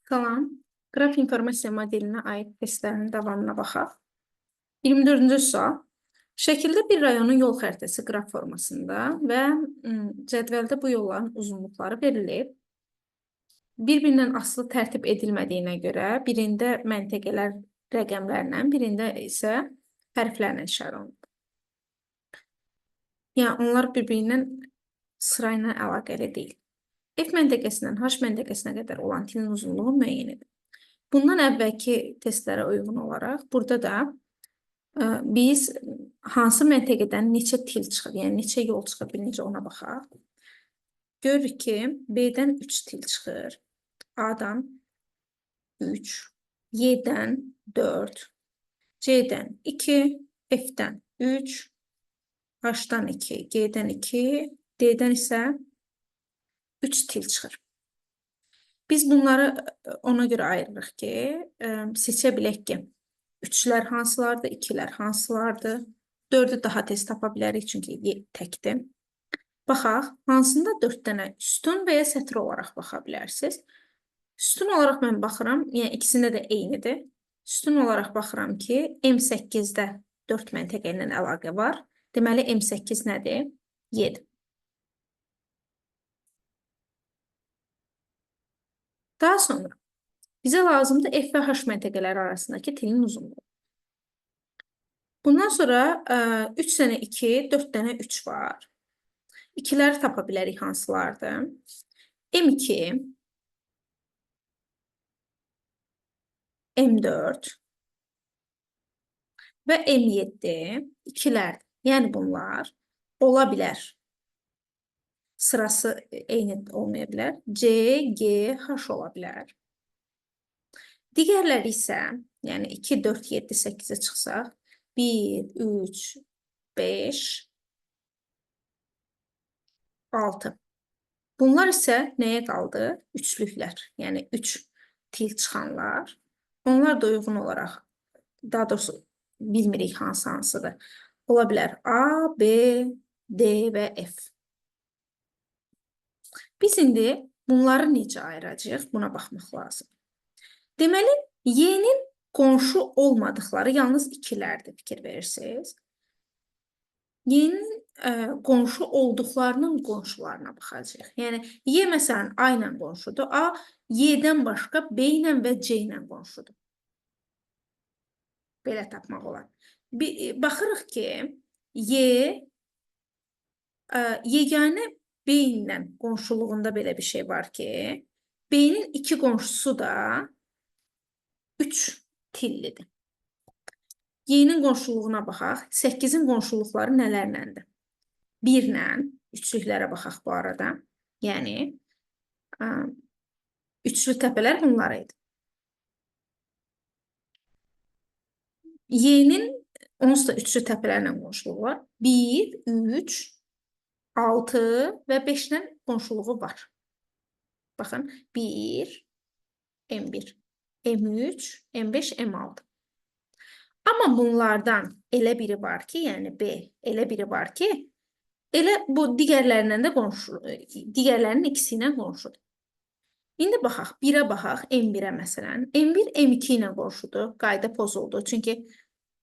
Salam. Qraf informasiya modelinə aid testlərin davamına baxaq. 24-cü sual. Şəkildə bir rayonun yol xəritəsi qraf formasında və cədvəldə bu yolların uzunluqları verilib. Bir-birindən asılı tərtib edilmədiyinə görə birində məntəqələr rəqəmlərlə, birində isə hərflərlə işarə olunub. Yəni onlar bir-birindən sırayla əlaqəli deyil. F məntəqəsindən H məntəqəsinə qədər olan tilin uzunluğu müəyyən edin. Bundan əvvəlki testlərə uyğun olaraq burada da biz hansı məntəqədən neçə til çıxır, yəni neçə yol çıxır, birinci ona baxaq. Görürük ki, B-dən 3 til çıxır, A-dan 3, Y-dən 4, C-dən 2, F-dən 3, H-dan 2, G-dən 2, D-dən isə 3 til çıxır. Biz bunları ona görə ayırırıq ki, seçə bilək ki, 3-lər hansılardır, 2-lər hansılardır, 4-ü daha tez tapa bilərik, çünki təkdir. Baxaq, hansında 4 dənə üstün və ya sətir olaraq baxa bilərsiniz. Üstün olaraq mən baxıram, yəni ikisində də eynidir. Üstün olaraq baxıram ki, M8-də 4 məntəqə ilə əlaqə var. Deməli, M8 nədir? 7. Daha sonra bizə lazımdır F və H məntəqələri arasındakı tilin uzunluğu. Bundan sonra 3 dənə 2, 4 dənə 3 var. 2-ləri tapa bilərik hansılardır? M2, M4 və M7 2-lərdir. Yəni bunlar ola bilər. Sırası eyni olmaya bilər. C, G, H ola bilər. Digərləri isə, yəni 2, 4, 7, 8-ə çıxsaq, 1, 3, 5, 6. Bunlar isə nəyə qaldı? Üçlüklər, yəni 3 til çıxanlar. Onlar da uyğun olaraq, daha doğrusu bilmirik hansıdır. Ola bilər A, B, D və F. Biz indi bunları necə ayıracağıq? Buna baxmaq lazım. Deməli, Y-nin qonşu olmadıqları yalnız 2-lərdir, fikir verirsiniz. Y-nin qonşu olduqlarının qonşularına baxacağıq. Yəni, Y məsələn A ilə qonşudur. A, Y-dən başqa B ilə və C ilə qonşudur. Belə tapmaq olar. Baxırıq ki, Y yeganə B ilə qonşuluğunda belə bir şey var ki, B-nin 2 qonşusu da 3 tillidir. Y-nin qonşuluğuna baxaq. 8-in qonşuluqları nələrləndir? 1 ilə, üçlüklərə baxaq bu arada. Yəni, üçlü təpələr bunlar idi. Y-nin onsuz da üçlü təpələrlə qonşuluğu var. 1, 3, 6 və 5-lə qonşuluğu var. Baxın, 1, M1, M3, M5, M6. Amma bunlardan elə biri var ki, yəni B, elə biri var ki, elə bu digərlərindən də qonşu, digərlərinin ikisi ilə qonşudur. İndi baxaq, 1-ə baxaq, M1-ə məsələn. M1, M2 ilə qonşudur, qayda pozuldu, çünki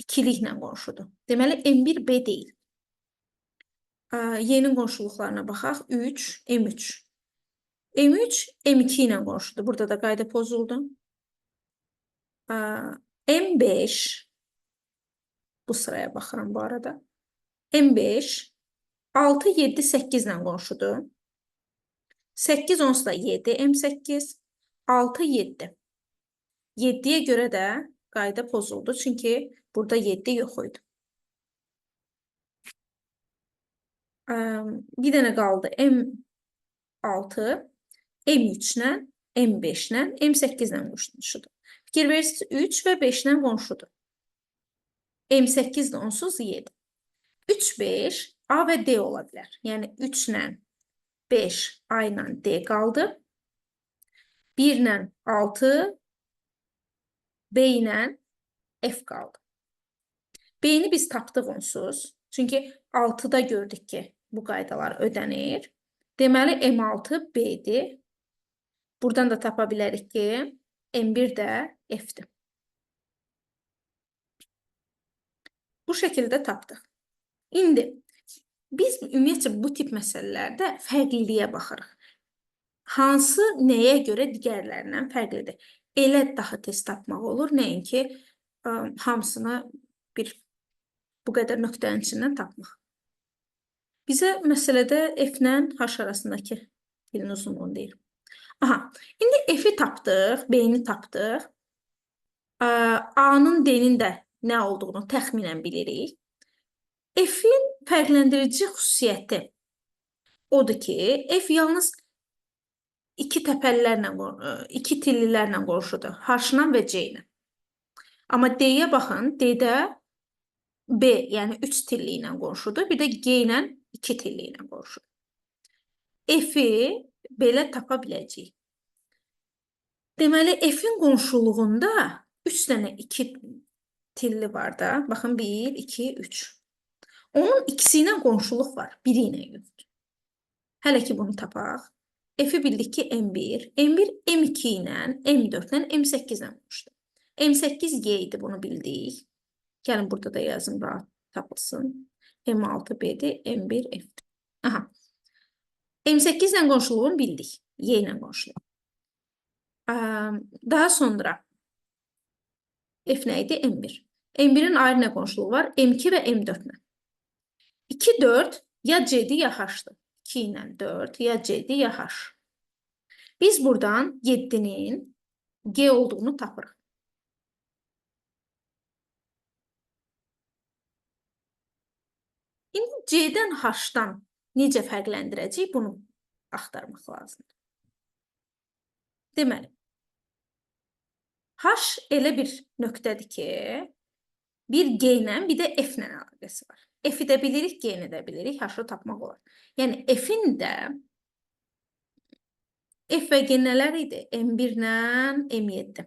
ikiliklə qonşudur. Deməli, M1 B deyil. Y-nin qonşuluqlarına baxaq, 3, M3. M3, M2 ilə qonşudur, burada da qayda pozuldu. M5, bu sıraya baxıram bu arada. M5, 6, 7, 8 ilə qonşudur. 8, onsuz da 7, M8, 6, 7. 7-yə görə də qayda pozuldu, çünki burada 7 yox idi. Bir dənə qaldı M6, M3 ilə, M5 ilə, M8 ilə qonşudur. Fikir verirsiniz, 3 və 5 ilə qonşudur. M8 də onsuz 7. 3, 5, A və D ola bilər. Yəni 3 ilə 5, A ilə D qaldı. 1 ilə 6, B ilə F qaldı. B-ni biz tapdıq onsuz. Çünki 6-da gördük ki, bu qaydalar ödənir. Deməli, M6 B-dir. Buradan da tapa bilərik ki, M1 də F-dir. Bu şəkildə tapdıq. İndi biz ümumiyyətcə bu tip məsələlərdə fərqliliyə baxırıq. Hansı nəyə görə digərlərindən fərqlidir? Elə daha tez tapmaq olur, nəinki hamısını bu qədər nöqtənin içindən tapmaq. Bizə məsələdə F-lə H arasındakı dilin uzunluğunu deyir. Aha, indi F-i tapdıq, B-ni tapdıq. A-nın, D-nin də nə olduğunu təxminən bilirik. F-in fərqləndirici xüsusiyyəti odur ki, F yalnız iki tillilərlə qonşudur. H-la və C-ilə. Amma D-yə baxın, D-də B, yəni 3 tilli ilə qonşudur. Bir də G ilə 2 tilli ilə qonşudur. F-i belə tapa biləcəyik. Deməli, F-in qonşuluğunda 3 dənə 2 tilli var da. Baxın, 1, 2, 3. Onun ikisi ilə qonşuluq var, biri ilə yoxdur. Hələ ki, bunu tapaq. F-i bildik ki, M1. M1 M2 ilə, M4 ilə, M8 ilə qonşudur. M8 G idi, bunu bildik. Gəlin, burada da yazım, rahat tapılsın. M6 B-dir, M1 F-dir. Aha. M8 ilə qonşuluğunu bildik. Y ilə qonşuluq. Daha sonra F nə idi? M1. M1-in ayrı nə qonşuluğu var? M2 və M4 ilə. 2, 4 ya C-dir, ya H-dır. 2 ilə 4 ya C-dir, ya H. Biz buradan 7-nin G olduğunu tapırıq. İndi C-dən H-dan necə fərqləndirəcəyik? Bunu axtarmaq lazımdır. Deməli, H elə bir nöqtədir ki, bir G ilə, bir də F ilə əlaqəsi var. F-i də bilirik, G-ni də bilirik, H-ı tapmaq olar. Yəni, F-in də F və G nələr idi? M1 ilə M7.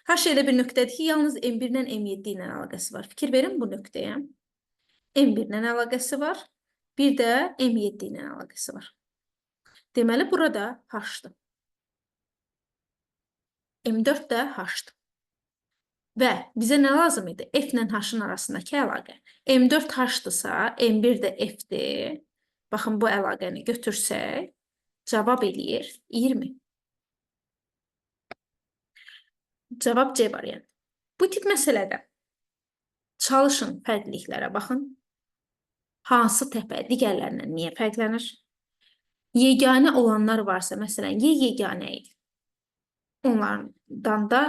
H elə bir nöqtədir ki, yalnız M1 ilə M7 ilə əlaqəsi var. Fikir verin bu nöqtəyə. M1 ilə əlaqəsi var, bir də M7 ilə əlaqəsi var. Deməli, burada H-dır. M4 də H-dır. Və bizə nə lazım idi? F ilə H-ın arasındakı əlaqə. M4 H-dırsa, M1 də F-dir. Baxın, bu əlaqəni götürsək, cavab eləyir 20. Cavab C variantı. Bu tip məsələdə çalışın fərqliliklərə baxın. Hansı təpə digərlərindən niyə fərqlənir? Yeganə olanlar varsa, məsələn, Y yeganə idi. Onlardan da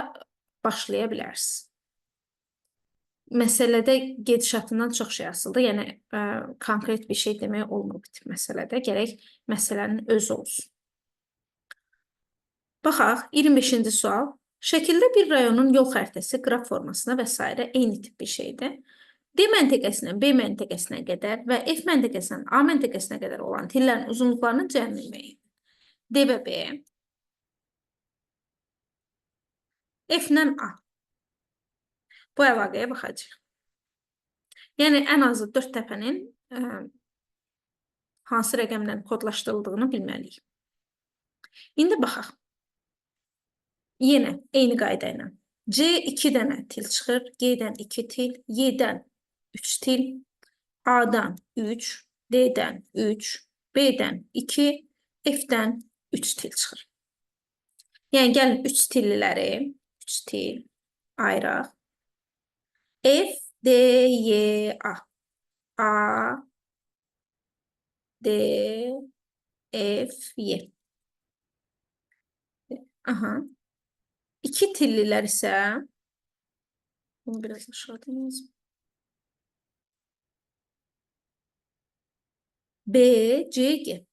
başlaya bilərsiniz. Məsələdə gedişatından çox şey asıldı. Yəni, konkret bir şey demək olmur bu tip məsələdə. Gərək məsələnin özü olsun. Baxaq, 25-ci sual. Şəkildə bir rayonun yol xəritəsi qraf formasına və s. eyni tip bir şeydir. D məntəqəsindən B məntəqəsinə qədər və F məntəqəsindən A məntəqəsinə qədər olan tillərin uzunluqlarının cəmi müəyyən. D və B. F-lə A. Bu əlaqəyə baxacaq. Yəni, ən azı 4 təpənin hansı rəqəmlə kodlaşdırıldığını bilməliyik. İndi baxaq. Yenə, eyni qayda ilə. C 2 dənə til çıxır, G-dən 2 til, Y-dən 3 til, A-dan 3, D-dən 3, B-dən 2, F-dən 3 til çıxır. Yəni, gəlin 3 tilliləri, 3 til ayıraq. F, D, Y, A. A, D, F, Y. Aha. 2 tillilər isə, bunu biraz aşağıdan yazım. B, C, G.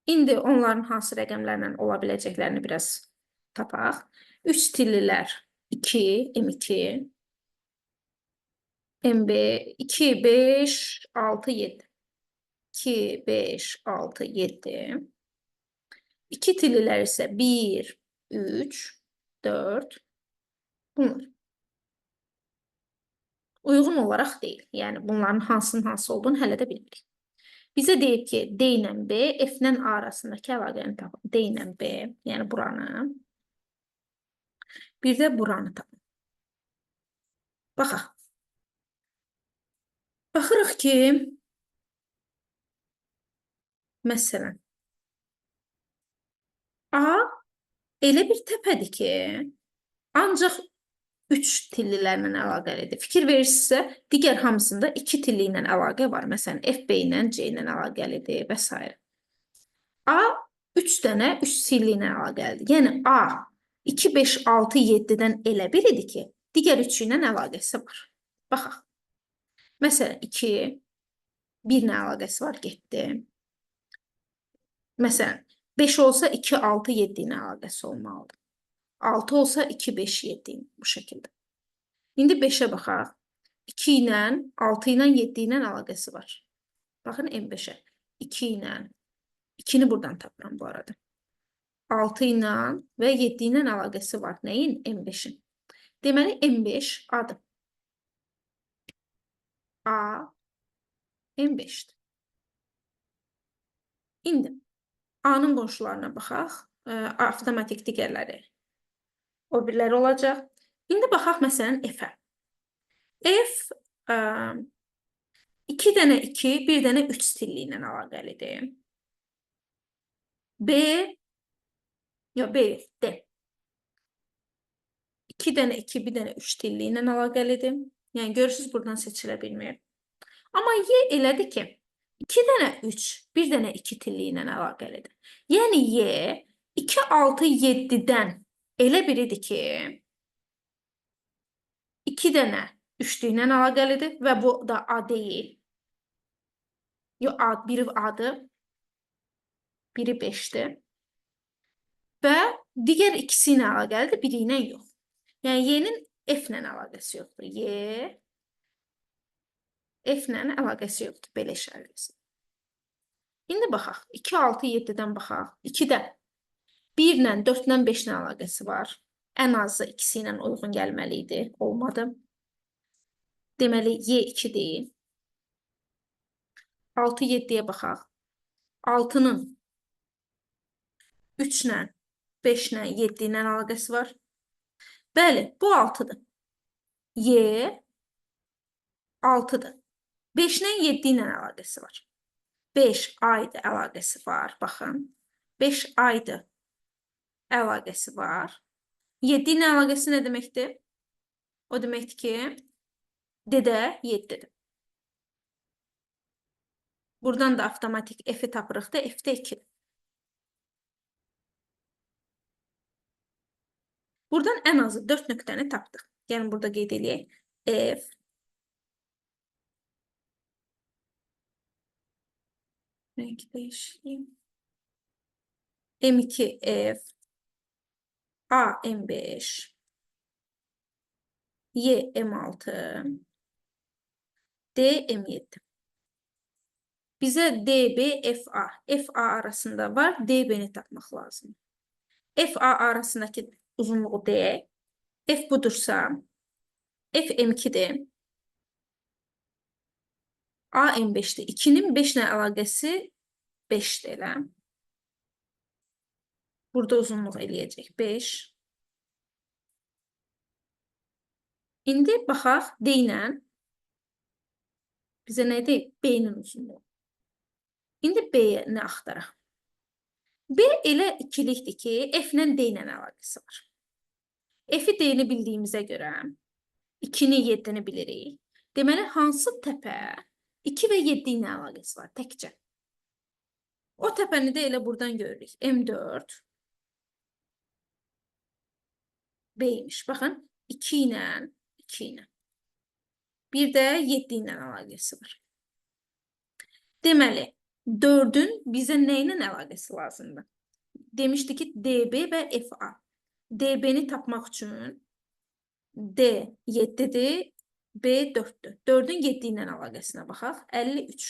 İndi onların hansı rəqəmlərlə ola biləcəklərini biraz tapaq. 3 tillilər 2, M2, MB 2, 5, 6, 7. 2, 5, 6, 7. 2 tillilər isə 1, 3, 4. Bunlar. Uyğun olaraq deyil. Yəni, bunların hansının hansı olduğunu hələ də bilmirik. Bizə deyib ki, D ilə B, F ilə A arasındakı əlaqəni tapın. D ilə B, yəni buranı. Bir də buranı tapın. Baxaq. Baxırıq ki, məsələn, A elə bir təpədir ki, ancaq 3 tillilərlə əlaqəlidir. Fikir verirsinizsə, digər hamısında 2 tilli ilə əlaqə var. Məsələn, FB ilə C ilə əlaqəlidir və s. A 3 dənə 3 tilli ilə əlaqəlidir. Yəni A 2, 5, 6, 7-dən elə biridir ki, digər üçü ilə əlaqəsi var. Baxaq. Məsələn, 2, 1 ilə əlaqəsi var, getdi. Məsələn, 5 olsa 2, 6, 7 ilə əlaqəsi olmalıdır. 6 olsa 2, 5, 7 bu şəkildə. İndi 5-ə baxaq. 2 ilə, 6 ilə, 7 ilə əlaqəsi var. Baxın M5-ə. 2 ilə, 2-ni buradan tapıram bu arada. 6 ilə və 7 ilə əlaqəsi var. Nəyin? M5-in. Deməli, M5 A-dır. A, M5-dir. İndi A-nın qonşularına baxaq. Avtomatik digərləri o birləri olacaq. İndi baxaq məsələn F-ə. F 2 dənə 2, 1 dənə 3 stilli ilə əlaqəlidir. B, yox, B, D. 2 dənə 2, 1 dənə 3 stilli ilə əlaqəlidir. Yəni, görürsünüz, buradan seçilə bilmir. Amma Y elədir ki, 2 dənə 3, 1 dənə 2 tilli ilə əlaqəlidir. Yəni, Y 2, 6, 7-dən elə biridir ki, 2 dənə 3-lü ilə əlaqəlidir və bu da A deyil. Yox, biri A-dır, biri 5-dir. Və digər ikisi ilə əlaqəlidir, biri ilə yox. Yəni, Y-nin F ilə əlaqəsi yoxdur. Y, F ilə əlaqəsi yoxdur, belə işarəsi. İndi baxaq, 2, 6, 7-dən baxaq. 2-də 1 ilə, 4 ilə, 5 ilə əlaqəsi var. Ən azı ikisi ilə uyğun gəlməli idi, olmadı. Deməli, Y 2 deyil. 6, 7-yə baxaq. 6-nın 3 ilə, 5 ilə, 7 ilə əlaqəsi var. Bəli, bu 6-dır. Y 6-dır. 5 ilə, 7 ilə əlaqəsi var. 5 aydı əlaqəsi var, baxın. 5 aydı əlaqəsi var. 7 ilə əlaqəsi nə deməkdir? O deməkdir ki, D-də 7-dir. Buradan da avtomatik F-i tapırıq da, F-də 2-dir. Buradan ən azı 4 nöqtəni tapdıq. Yəni, burada qeyd edək. F, renk dəyişəyim. M2, F, A, M5, Y, M6, D, M7. Bizə DB, FA. FA arasında var, DB-ni tapmaq lazım. FA arasındakı uzunluğu D. F budursa, F M2-dir. A M5-dir. 2-nin 5 ilə əlaqəsi 5-dir elə. Burada uzunluq eləyəcək 5. İndi baxaq D ilə. Bizə nə deyib? B-nin uzunluğu. İndi B-ni axtaraq. B elə ikilikdir ki, F ilə D ilə əlaqəsi var. F-i D-ni bildiyimizə görə 2-ni 7-ni bilirik. Deməli, hansı təpə 2 və 7 ilə əlaqəsi var təkcə? O təpəni də elə buradan görürük. M4 B-ymiş. Baxın, 2 ilə 2 ilə. Bir də 7 ilə əlaqəsi var. Deməli, 4-ün bizə nə ilə əlaqəsi lazımdır? Demişdi ki, DB və FA. DB-ni tapmaq üçün D 7-dir, B 4-dür. 4-ün 7 ilə əlaqəsinə baxaq. 53.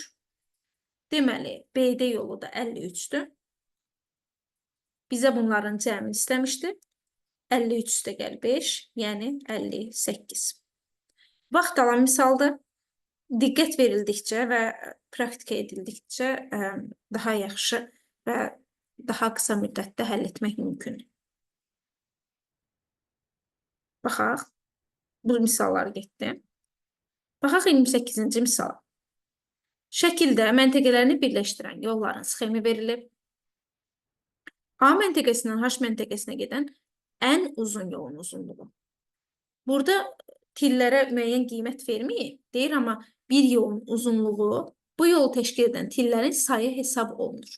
Deməli, BD yolu da 53-dür. Bizə bunların cəmini istəmişdi. 53 üstə gəl 5, yəni 58. Vaxt alan misalda diqqət verildikcə və praktika edildikcə daha yaxşı və daha qısa müddətdə həll etmək mümkündür. Baxaq, bu misallar getdi. Baxaq 28-ci misala. Şəkildə məntəqələrini birləşdirən yolların sxemi verilib. A məntəqəsindən H məntəqəsinə gedən ən uzun yolun uzunluğu. Burada tillərə müəyyən qiymət verməyib, deyir, amma bir yolun uzunluğu bu yolu təşkil edən tillərin sayı hesab olunur.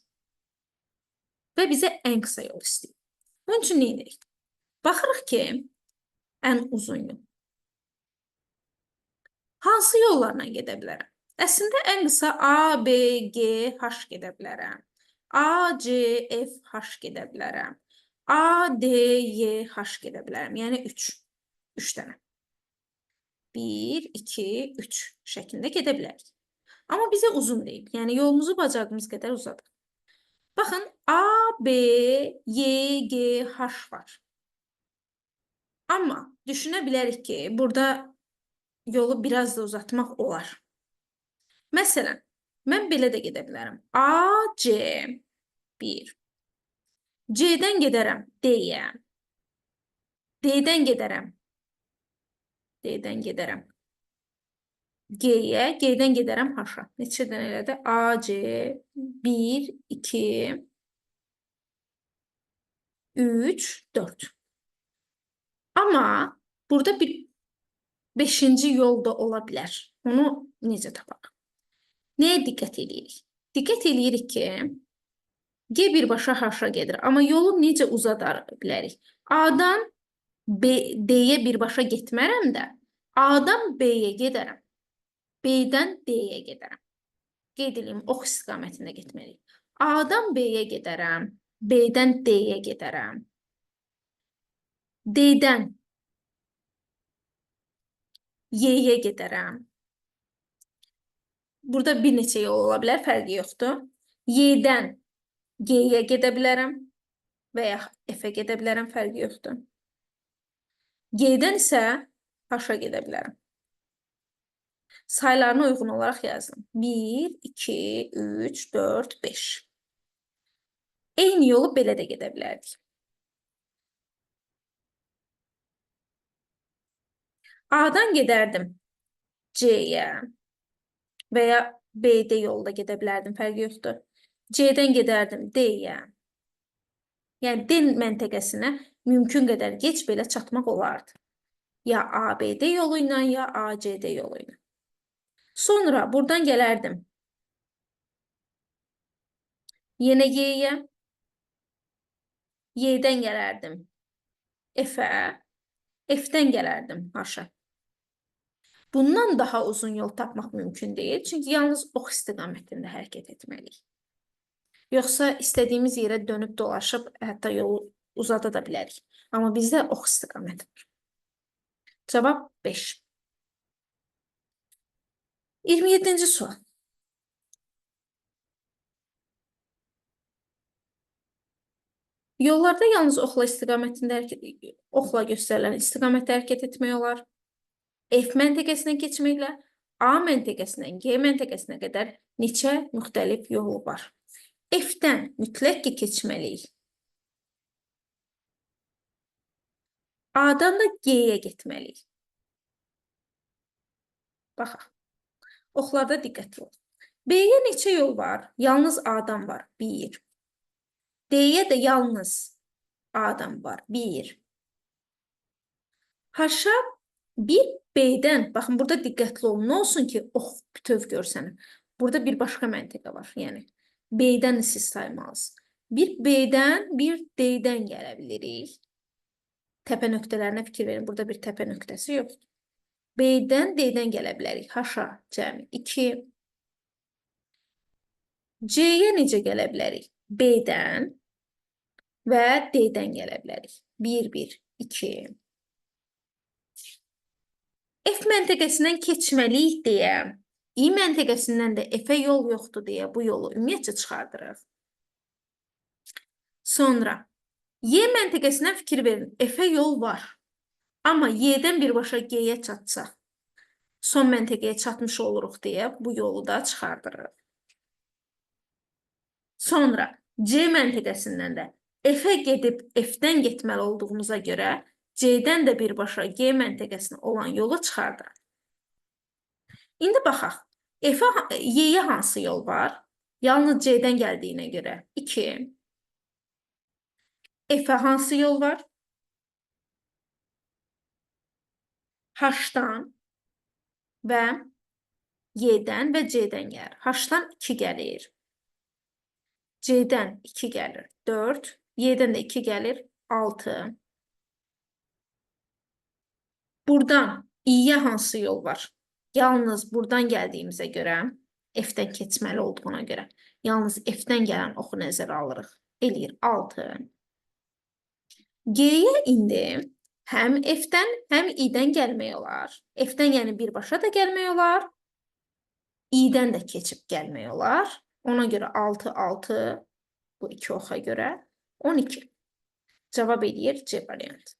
Və bizə ən qısa yol istəyir. Bunun üçün nə edirik? Baxırıq ki, ən uzun yol. Hansı yollarla gedə bilərəm? Əslində ən qısa A, B, G, H gedə bilərəm. A, C, F, H gedə bilərəm. A, D, Y, H gedə bilərəm. Yəni 3. 3 dənə. 1, 2, 3 şəklində gedə bilərik. Amma bizə uzun deyil. Yəni yolumuzu bacardığımız qədər uzadıq. Baxın, A, B, Y, G, H var. Amma düşünə bilərik ki, burada yolu biraz da uzatmaq olar. Məsələn, mən belə də gedə bilərəm. A, C, 1. C-dən gedərəm D-yə. D-dən gedərəm. D-dən gedərəm G-yə. G-dən gedərəm H-a. Neçə dənə elədi? A, C, 1, 2, 3, 4. Amma burada bir 5-ci yol da ola bilər. Onu necə tapaq? Nəyə diqqət edirik? Diqqət edirik ki, G birbaşa H-a gedir. Amma yolu necə uzadar bilərik? A-dan D-yə birbaşa getmərəm də, A-dan B-yə gedərəm. B-dən D-yə gedərəm. Qeyd edeyim, ox istiqamətində getməliyik. A-dan B-yə gedərəm. B-dən D-yə gedərəm. D-dən Y-yə gedərəm. Burada bir neçə yol ola bilər, fərqi yoxdur. Y-dən G-yə gedə bilərəm və ya F-ə gedə bilərəm, fərqi yoxdur. G-dən isə H-a gedə bilərəm. Saylarına uyğun olaraq yazdım. 1, 2, 3, 4, 5. Eyni yolu belə də gedə bilərdik. A-dan gedərdim C-yə və ya B-də yolda gedə bilərdim, fərqi yoxdur. C-dən gedərdim D-yə. Yəni, D məntəqəsinə mümkün qədər gec belə çatmaq olardı. Ya A-B-D yolu ilə, ya A-C-D yolu ilə. Sonra buradan gələrdim yenə Y-yə. Y-dən gələrdim F-ə. F-dən gələrdim H-a. Bundan daha uzun yol tapmaq mümkün deyil. Çünki yalnız ox istiqamətində hərəkət etməliyik. Yoxsa istədiyimiz yerə dönüb dolaşıb, hətta yolu uzada da bilərik. Amma bizdə ox istiqaməti var. Cavab 5. 27-ci sual. Yollarda yalnız oxla göstərilən istiqamətdə hərəkət etmək olar. F məntəqəsinə keçməklə A məntəqəsindən G məntəqəsinə qədər neçə müxtəlif yolu var? F-dən mütləq ki keçməliyik. A-dan da G-yə getməliyik. Baxaq. Oxlarda diqqətli ol. B-yə neçə yol var? Yalnız A-dan var. 1. D-yə də yalnız A-dan var. 1. H-a bir B-dən, baxın, burada diqqətli olun. Nə olsun ki, ox bütöv görsənir. Burada bir başqa məntəqə var. Yəni, B-dən siz saymalısınız. Bir B-dən, bir D-dən gələ bilirik. Təpə nöqtələrinə fikir verin. Burada bir təpə nöqtəsi yoxdur. B-dən, D-dən gələ bilərik. H-a cəmi 2. C-yə necə gələ bilərik? B-dən və D-dən gələ bilərik. 1, 1, 2. F məntəqəsindən keçməliyik deyə, I məntəqəsindən də F-ə yol yoxdur deyə bu yolu ümumiyyətcə çıxardırıq. Sonra, Y məntəqəsindən fikir verin, F-ə yol var. Amma Y-dən birbaşa G-yə çatsaq, son məntəqəyə çatmış oluruq deyə bu yolu da çıxardırıq. Sonra C məntəqəsindən də F-ə gedib F-dən getməli olduğumuza görə C-dən də birbaşa G məntəqəsinə olan yolu çıxardaq. İndi baxaq. Y-yə hansı yol var? Yalnız C-dən gəldiyinə görə 2. F-ə hansı yol var? H-dan və Y-dən və C-dən gəlir. H-dan 2 gəlir. C-dən 2 gəlir 4. Y-dən də 2 gəlir 6. Buradan İ-yə hansı yol var? Yalnız buradan gəldiyimizə görə, F-dən keçməli olduğuna görə, yalnız F-dən gələn oxu nəzərə alırıq. Eləyir 6. G-yə indi həm F-dən, həm I-dən gəlmək olar. F-dən yəni birbaşa da gəlmək olar. I-dən də keçib gəlmək olar. Ona görə 6, 6, bu 2 oxa görə 12. Cavab eləyir C variantı.